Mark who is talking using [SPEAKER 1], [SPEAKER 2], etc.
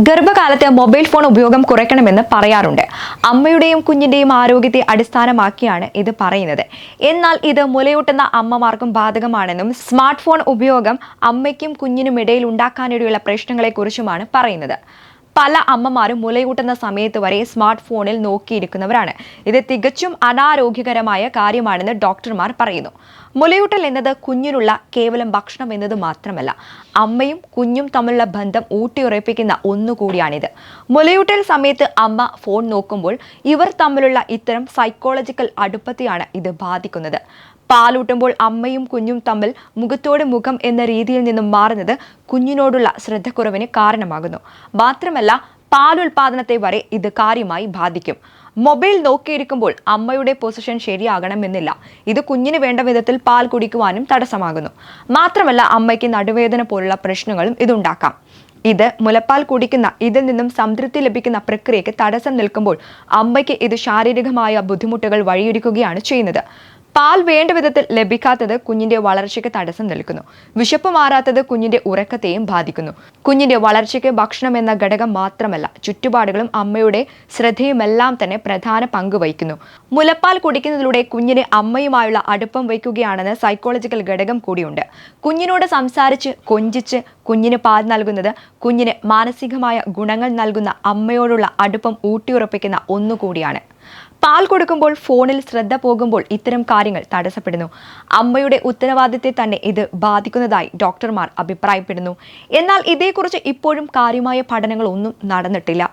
[SPEAKER 1] ഗർഭകാലത്ത് mobile phone ഉപയോഗം കുറയ്ക്കണമെന്ന് പറയാറുണ്ട്. അമ്മയുടെയും കുഞ്ഞിന്റെയും ആരോഗ്യത്തെ അടിസ്ഥാനമാക്കിയാണ് ഇത് പറയുന്നത്. എന്നാൽ ഇത് മുലയൂട്ടുന്ന അമ്മമാർക്കും ബാധകമാണെന്നും സ്മാർട്ട് ഫോൺ ഉപയോഗം അമ്മയ്ക്കും കുഞ്ഞിനുമിടയിൽ ഉണ്ടാക്കാനിടയുള്ള പ്രശ്നങ്ങളെക്കുറിച്ചുമാണ് പറയുന്നത്. പല അമ്മമാരും മുലയൂട്ടുന്ന സമയത്ത് വരെ സ്മാർട്ട് ഫോണിൽ നോക്കിയിരിക്കുന്നവരാണ്. ഇത് തികച്ചും അനാരോഗ്യകരമായ കാര്യമാണെന്ന് ഡോക്ടർമാർ പറയുന്നു. മുലയൂട്ടൽ എന്നത് കുഞ്ഞിനുള്ള കേവലം ഭക്ഷണം എന്നത് മാത്രമല്ല, അമ്മയും കുഞ്ഞും തമ്മിലുള്ള ബന്ധം ഊട്ടിയുറപ്പിക്കുന്ന ഒന്നുകൂടിയാണിത്. മുലയൂട്ടൽ സമയത്ത് അമ്മ ഫോൺ നോക്കുമ്പോൾ ഇവർ തമ്മിലുള്ള ഇത്തരം സൈക്കോളജിക്കൽ അടുപ്പത്തെയാണ് ഇത് ബാധിക്കുന്നത്. പാലൂട്ടുമ്പോൾ അമ്മയും കുഞ്ഞും തമ്മിൽ മുഖത്തോട് മുഖം എന്ന രീതിയിൽ നിന്നും മാറുന്നത് കുഞ്ഞിനോടുള്ള ശ്രദ്ധക്കുറവിന് കാരണമാകുന്നു. മാത്രമല്ല, പാലുൽപാദനത്തെ വരെ ഇത് കാര്യമായി ബാധിക്കും. മൊബൈൽ നോക്കിയിരിക്കുമ്പോൾ അമ്മയുടെ പൊസിഷൻ ശരിയാകണമെന്നില്ല. ഇത് കുഞ്ഞിന് വേണ്ട വിധത്തിൽ പാൽ കുടിക്കുവാനും തടസ്സമാകുന്നു. മാത്രമല്ല, അമ്മയ്ക്ക് നടുവേദന പോലുള്ള പ്രശ്നങ്ങളും ഇതുണ്ടാക്കാം. ഇത് മുലപ്പാൽ കുടിക്കുന്ന ഇതിൽ നിന്നും സംതൃപ്തി ലഭിക്കുന്ന പ്രക്രിയയ്ക്ക് തടസ്സം നിൽക്കുമ്പോൾ അമ്മയ്ക്ക് ഇത് ശാരീരികമായ ബുദ്ധിമുട്ടുകൾ വഴിയൊരുക്കുകയാണ് ചെയ്യുന്നത്. പാൽ വേണ്ട വിധത്തിൽ ലഭിക്കാത്തത് കുഞ്ഞിന്റെ വളർച്ചയ്ക്ക് തടസ്സം നിൽക്കുന്നു. വിശപ്പ് മാറാത്തത് കുഞ്ഞിന്റെ ഉറക്കത്തെയും ബാധിക്കുന്നു. കുഞ്ഞിന്റെ വളർച്ചയ്ക്ക് ഭക്ഷണം എന്ന ഘടകം മാത്രമല്ല, ചുറ്റുപാടുകളും അമ്മയുടെ ശ്രദ്ധയുമെല്ലാം തന്നെ പ്രധാന പങ്ക് വഹിക്കുന്നു. മുലപ്പാൽ കുടിക്കുന്നതിലൂടെ കുഞ്ഞിന് അമ്മയുമായുള്ള അടുപ്പം വയ്ക്കുകയാണെന്ന് സൈക്കോളജിക്കൽ ഘടകം കൂടിയുണ്ട്. കുഞ്ഞിനോട് സംസാരിച്ച് കൊഞ്ചിച്ച് കുഞ്ഞിന് പാൽ നൽകുന്നത് കുഞ്ഞിന് മാനസികമായ ഗുണങ്ങൾ നൽകുന്ന അമ്മയോടുള്ള അടുപ്പം ഊട്ടിയുറപ്പിക്കുന്ന ഒന്നുകൂടിയാണ്. പാൽ കൊടുക്കുമ്പോൾ ഫോണിൽ ശ്രദ്ധ പോകുമ്പോൾ ഇത്തരം കാര്യങ്ങൾ തടസ്സപ്പെടുന്നു. അമ്മയുടെ ഉത്തരവാദിത്തത്തെ തന്നെ ഇത് ബാധിക്കുന്നതായി ഡോക്ടർമാർ അഭിപ്രായപ്പെടുന്നു. എന്നാൽ ഇതേക്കുറിച്ച് ഇപ്പോഴും കാര്യമായ പഠനങ്ങളൊന്നും നടന്നിട്ടില്ല.